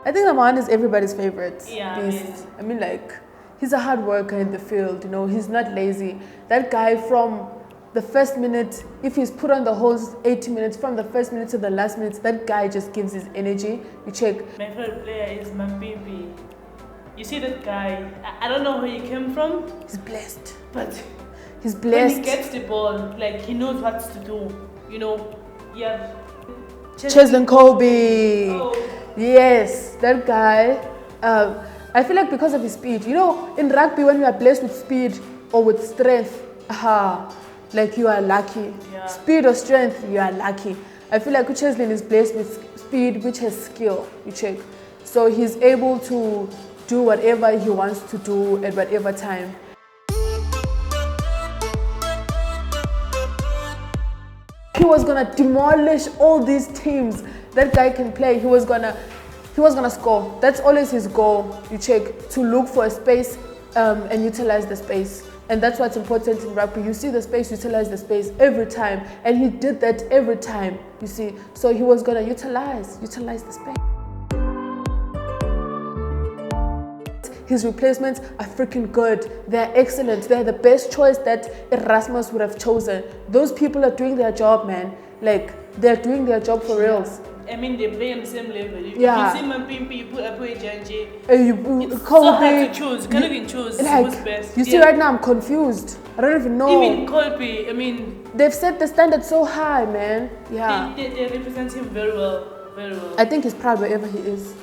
I think the man is everybody's favorite Yeah, beast. I mean, like, he's a hard worker in the field, you know, he's not lazy. That guy from the first minute, if he's put on the whole 80 minutes, from the first minute to the last minute, that guy just gives his energy. You check. My favorite player is Mapimpi. You see that guy, I don't know where he came from. He's blessed. But he's blessed. When he gets the ball, like, he knows what to do, you know. Yeah. Cheslin Colby. Oh. Yes, that guy. I feel like because of his speed, you know, in rugby when you are blessed with speed or with strength, like you are lucky. Yeah. Speed or strength, you are lucky. I feel like Cheslin is blessed with speed, which has skill. You check. So he's able to do whatever he wants to do at whatever time. He was gonna demolish all these teams. That guy can play. He was gonna score. That's always his goal. You check, to look for a space and utilize the space. And that's what's important in rugby. You see the space, utilize the space every time. And he did that every time, you see. So he was gonna utilize the space. His replacements are freaking good. They're excellent. They're the best choice that Erasmus would have chosen. Those people are doing their job, man. Like, they're doing their job for reals. I mean, they play on the same level. If you see Mapimpi, you put JJ. It's so hard to choose. You can't even choose who's best. You see, right now I'm confused. I don't even know. Even Colby, I mean, they've set the standard so high, man. Yeah. They represent him very well. Very well. I think he's proud wherever he is.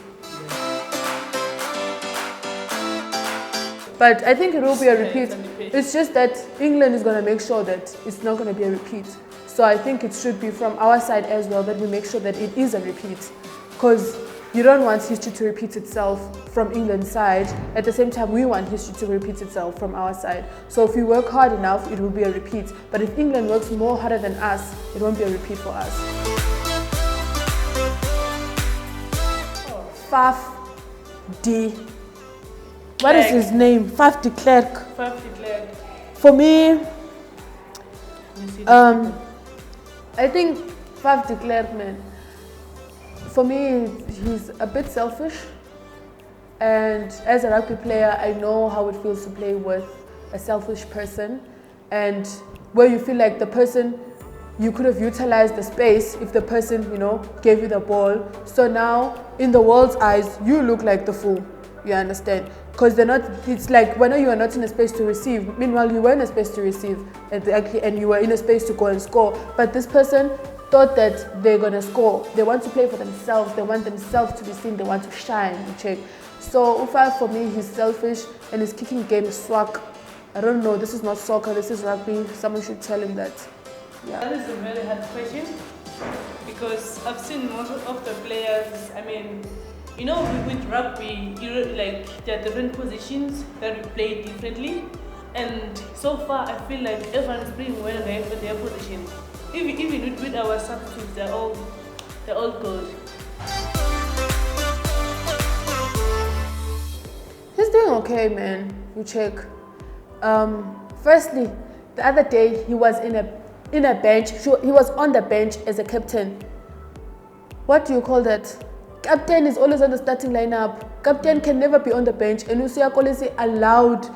But I think it will be a repeat. It's just that England is going to make sure that it's not going to be a repeat. So I think it should be from our side as well that we make sure that it is a repeat. Because you don't want history to repeat itself from England's side. At the same time, we want history to repeat itself from our side. So if we work hard enough, it will be a repeat. But if England works more harder than us, it won't be a repeat for us. Faf D. What is his name? Faf de Klerk. Faf de Klerk. For me, I think Faf de Klerk, man. For me, he's a bit selfish. And as a rugby player, I know how it feels to play with a selfish person. And where you feel like the person, you could have utilized the space if the person, you know, gave you the ball. So now, in the world's eyes, you look like the fool. You understand? Because they're not, it's like when you are not in a space to receive, meanwhile you were in a space to receive and you were in a space to go and score. But this person thought that they're going to score. They want to play for themselves. They want themselves to be seen. They want to shine. You check. So Ufa, for me, he's selfish and his kicking game is swag. I don't know. This is not soccer. This is rugby. Someone should tell him that. Yeah. That is a very hard question because I've seen most of the players, I mean, you know, with rugby, like there are different positions that we play differently, and so far I feel like everyone is playing well in their position. Even with our substitutes, they're all good. He's doing okay, man. You check. Firstly, the other day he was in a bench. He was on the bench as a captain. What do you call that? Captain is always on the starting lineup. Captain can never be on the bench, and Siyathokoza allowed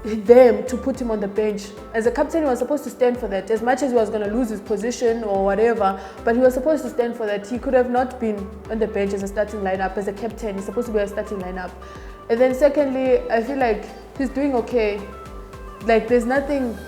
them to put him on the bench. As a captain, he was supposed to stand for that. As much as he was going to lose his position or whatever, but he was supposed to stand for that. He could have not been on the bench as a starting lineup. As a captain, he's supposed to be a starting lineup. And then secondly, I feel like he's doing okay. Like, there's nothing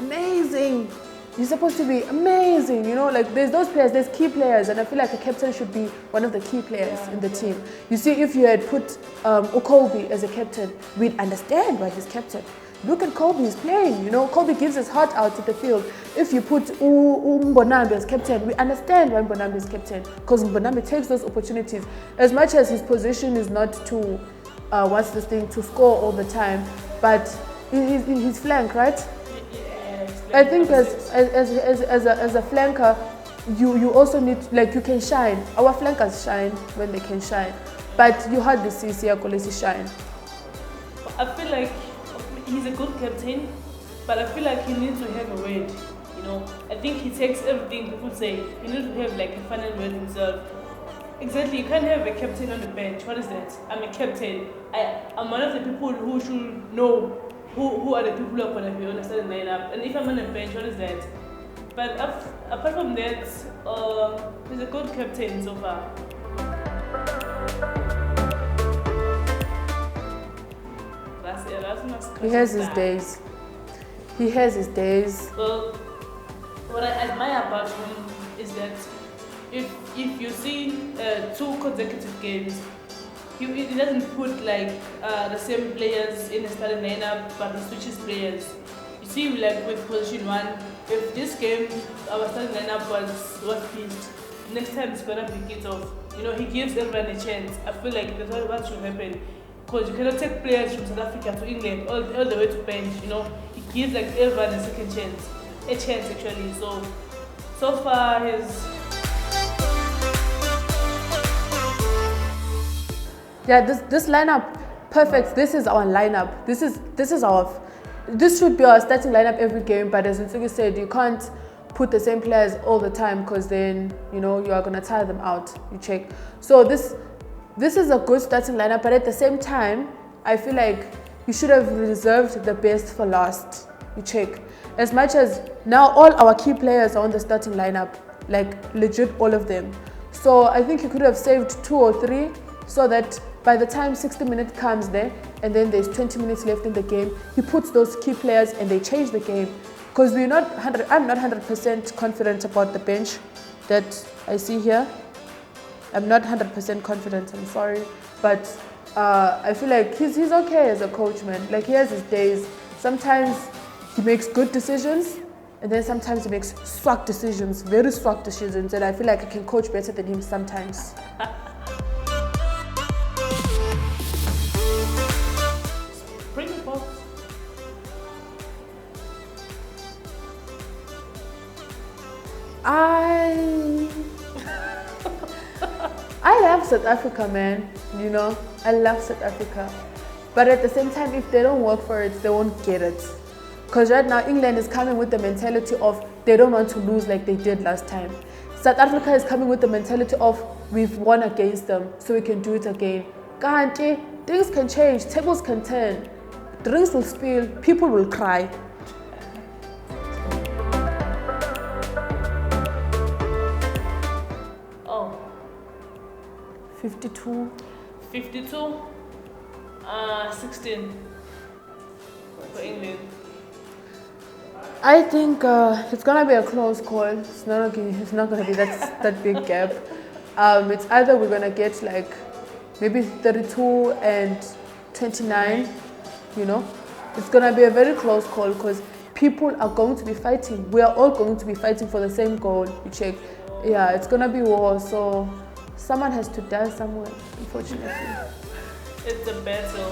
amazing. He's supposed to be amazing, you know, like there's those players, there's key players, and I feel like a captain should be one of the key players in the team. You see, if you had put Colby as a captain, we'd understand why he's captain. Look at Colby, he's playing, you know, Colby gives his heart out to the field. If you put Mbonambi as captain, we understand why Mbonambi is captain, because Mbonambi takes those opportunities. As much as his position is not to, to score all the time, but his flank, right? I think as a flanker, you also need, like, you can shine. Our flankers shine when they can shine, but you hardly see Siyathokoza shine. I feel like he's a good captain, but I feel like he needs to have a word. You know, I think he takes everything people say. He needs to have like a final word himself. Exactly, you can't have a captain on the bench. What is that? I'm a captain. I'm one of the people who should know who are the people who are going to be on the starting lineup. And if I'm on the bench, what is that? But apart from that, he's a good captain so far. He has his days. He has his days. Well, what I admire about him is that if you see 2 consecutive games, he doesn't put like the same players in the starting lineup, but he switches players. You see, like with position 1, if this game our starting lineup was pissed, next time it's gonna be kicked off. You know, he gives everyone a chance. I feel like that's what should happen. Because you cannot take players from South Africa to England all the way to bench, you know. He gives like everyone a second chance. A chance actually. So far his Yeah, this lineup, perfect. This is our lineup. This should be our starting lineup every game, but as Nsugi said, you can't put the same players all the time because then, you know, you are gonna tire them out. You check. So this is a good starting lineup, but at the same time, I feel like you should have reserved the best for last. You check. As much as now all our key players are on the starting lineup, like legit all of them. So I think you could have saved 2 or 3 so that by the time 60 minutes comes there and then there's 20 minutes left in the game, he puts those key players and they change the game. Because I'm not 100% confident about the bench that I see here. I'm not 100% confident, I'm sorry. But I feel like he's okay as a coach, man. Like, he has his days. Sometimes he makes good decisions, and then sometimes he makes swag decisions, very swag decisions, and I feel like I can coach better than him sometimes. Springboks. I love South Africa, man. You know, I love South Africa. But at the same time, if they don't work for it, they won't get it. Because right now, England is coming with the mentality of they don't want to lose like they did last time. South Africa is coming with the mentality of we've won against them, so we can do it again. Kanti, things can change, tables can turn, drinks will spill, people will cry. Oh. 52. 52, 16 for England. I think it's gonna be a close call. It's not gonna be that big gap. It's either we're gonna get like maybe 32 and 29. You know, it's gonna be a very close call because people are going to be fighting. We are all going to be fighting for the same goal. You check. Yeah, it's gonna be war. So someone has to die somewhere, unfortunately. It's a battle.